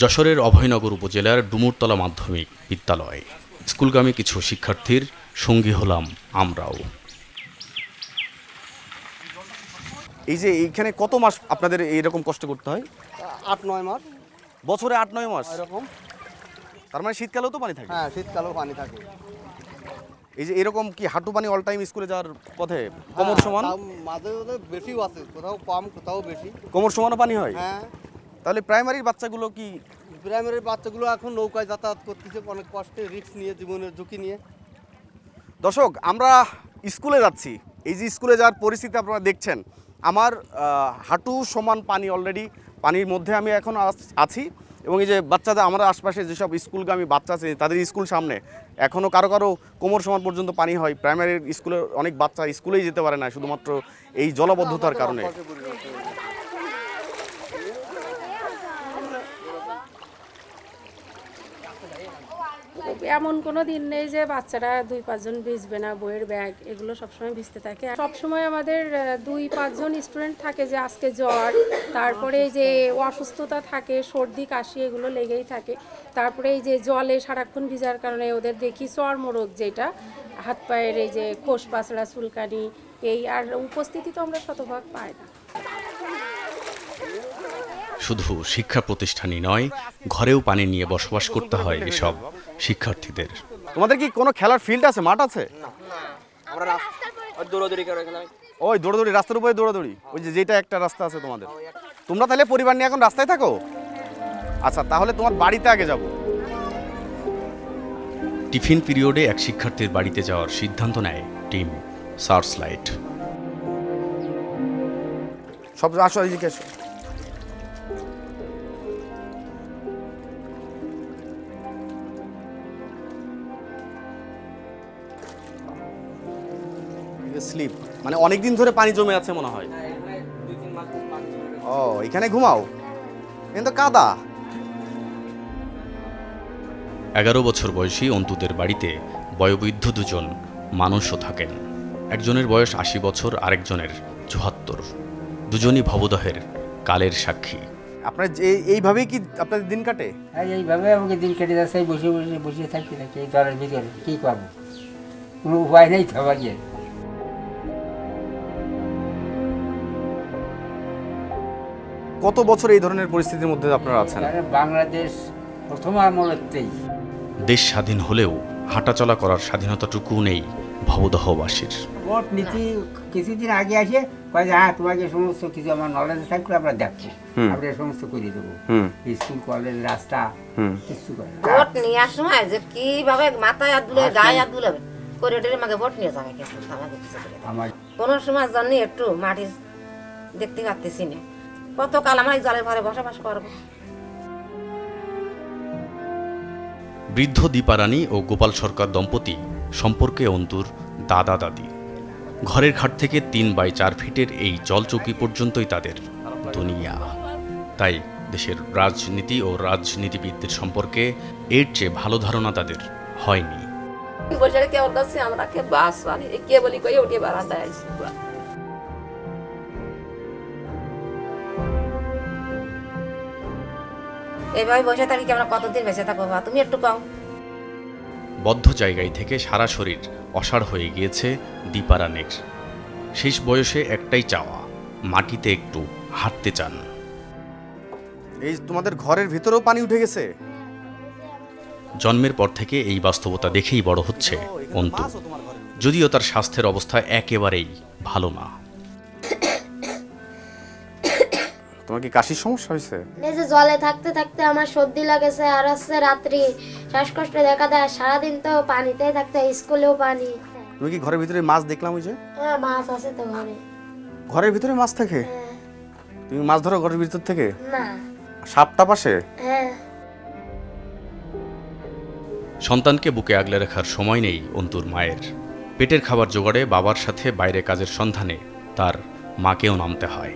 যশোরের অভয়নগর উপজেলার ডুমুরতলা মাধ্যমিক বিদ্যালয় স্কুলগামী কিছু শিক্ষার্থীর সঙ্গী হলাম আমরাও। এই যে এইখানে কত মাস আপনাদের এইরকম কষ্ট করতে হয়? 8-9 মাস। বছরে 8-9 মাস এরকম। তার মানে শীতকালেও তো পানি থাকে? হ্যাঁ, শীতকালেও পানি থাকে। এই যে এরকম কি হাঁটু পানি অল টাইম স্কুলে যাওয়ার পথে কোমর সমান? মাঝে মাঝে বেশিও আছে, কোথাও কম কোথাও বেশি। কোমর সমানও পানি হয়? হ্যাঁ। তাহলে প্রাইমারির বাচ্চাগুলো কি? প্রাইমারির বাচ্চাগুলো এখন নৌকায় যাতায়াত করতেছে অনেক কষ্টে, রিস্ক নিয়ে, জীবনের ঝুঁকি নিয়ে। দর্শক, আমরা স্কুলে যাচ্ছি। এই যে স্কুলে যাওয়ার পরিস্থিতি আপনারা দেখছেন, আমার হাঁটু সমান পানি, অলরেডি পানির মধ্যে আমি এখন আছি। এবং এই যে বাচ্চাদের, আমার আশপাশে যেসব স্কুলগামী বাচ্চা আছে তাদের স্কুল সামনে এখনও কারো কারো কোমর সমান পর্যন্ত পানি হয়। প্রাইমারির স্কুলের অনেক বাচ্চা স্কুলেই যেতে পারে না শুধুমাত্র এই জলবদ্ধতার কারণে। এমন কোনো দিন নেই যে বাচ্চারা 2-5 জন ভিজবে না, বইয়ের ব্যাগ এগুলো সবসময় ভিজতে থাকে। সবসময় আমাদের 2-5 জন স্টুডেন্ট থাকে যে আজকে জ্বর, তারপরে যে অসুস্থতা থাকে, সর্দি কাশি এগুলো লেগেই থাকে। তারপরে এই যে জলে সারাক্ষণ ভিজার কারণে ওদের দেখি চর্মরোগ, যেটা হাত পায়ের এই যে খোস পাছড়া, চুলকানি, এই আর উপস্থিতি তো আমরা শতভাগ পাই না। শুধু শিক্ষা প্রতিষ্ঠানই নয়, ঘরেও পানি নিয়ে বসবাস করতে হয় এসব শিক্ষার্থীদের। তোমাদের কি কোনো খেলার ফিল্ড আছে, মাঠ আছে? ওই দৌড়াদৌড়ি, রাস্তার উপরে দৌড়াদৌড়ি, ওই যে যেটা একটা রাস্তা আছে তোমাদের। তোমরা তাহলে পরিবার নিয়ে এখন রাস্তায় থাকো? আচ্ছা, তাহলে তোমার বাড়িতে আগে যাব। টিফিন পিরিয়ডে এক শিক্ষার্থীর বাড়িতে যাওয়ার সিদ্ধান্ত নেয় টিম সার্চ লাইট। সব আসো, এদিকে আসো। স্লিপ মানে অনেকদিন ধরে পানি জমে আছে মনে হয়। ও, এখানে ঘুমাও? কিন্তু কাদা। 11 বছর বয়সী অন্তুদের বাড়িতে বয়োবৃদ্ধ দুজন মানুষও থাকেন। একজনের বয়স 80 বছর, আরেকজনের 74। দুজনই ভবদহের কালের সাক্ষী। আপনার এইভাবেই কি আপনাদের দিন কাটে? হ্যাঁ, এইভাবে আমাকে দিন কেটে যাচ্ছে। বসে বসে বসে থাকি নাকি এই জলের ভিতরে, কী করবো? কোনো উপায় নেই তো আবার। কত বছর এই ধরনের পরিস্থিতির মধ্যে আপনারা আছেন? বাংলাদেশ প্রথম আমলেতেই। দেশ স্বাধীন হলেও হাঁটাচলা করার স্বাধীনতাটুকু নেই ভবদহবাসীর। ভোট নীতি কিছুদিন আগে আসে কয়ে যে হ্যাঁ, তোমাকে সমস্ত কিছু আমার নলেজে থাকলে আমরা দেখবো, আমরা সমস্ত করে দেবো, স্কুল কলেজ রাস্তা কিছু করে। ভোট নেওয়ার সময় যে কিভাবে মাথায় হাত দুলে, গায়ে হাত দুলে করিডোরের মাঝে ভোট নিয়ে যাবে, আমার কোনো সময় জন্য একটু মাটি দেখতে পারতেছি না। কতকাল আমরা জলের ঘরে বসবাস করবো। বৃদ্ধ দীপারানী ও গোপাল সরকার দম্পতি সম্পর্কে অন্তুর দাদা দাদি। ঘরের খাট থেকে 3x4 ফিটের এই জলচৌকি পর্যন্তই তাদের দুনিয়া। তাই দেশের রাজনীতি ও রাজনীতিবিদদের সম্পর্কে এর চেয়ে ভালো ধারণা তাদের হয়নি। আমরা কে বাস কে বলি কই উঠে বারান্দায় আইছি। এইভাবে বসে থাকি আমরা কতদিন বেঁচে থাকবো? তুমি একটু পাও। বদ্ধ জায়গায় থেকে সারা শরীর অসাড় হয়ে গিয়েছে দীপারানীর। শেষ বয়সে একটাই চাওয়া, মাটিতে একটু হাঁটতে চান। এই তোমাদের ঘরের ভিতরেও পানি উঠে গেছে? জন্মের পর থেকে এই বাস্তবতা দেখেই বড় হচ্ছে অন্তু, যদিও তার স্বাস্থ্যের অবস্থা একেবারেই ভালো না। তোমার কি কাশির সমস্যা হয়েছে? এই যে জলে থাকতে থাকতে আমার সর্দি লাগেছে, আর হচ্ছে রাত্রি শ্বাসকষ্ট দেখা দেয়। সারাদিন তো পানিতেই থাকতে, স্কুলেও পানি। তুমি কি ঘরের ভিতরে মাছ দেখলাম? ওই যে হ্যাঁ, মাছ আছে তো ঘরে। ঘরের ভিতরে মাছ থাকে? তুমি মাছ ধরো ঘরের ভিতর থেকে? না। সাপটা পাশে? হ্যাঁ। সন্তানকে বুকে আগলে রাখার সময় নেই অন্তুর মায়ের। পেটের খাবার জোগাড়ে বাবার সাথে বাইরে কাজের সন্ধানে তার মাকেও নামতে হয়।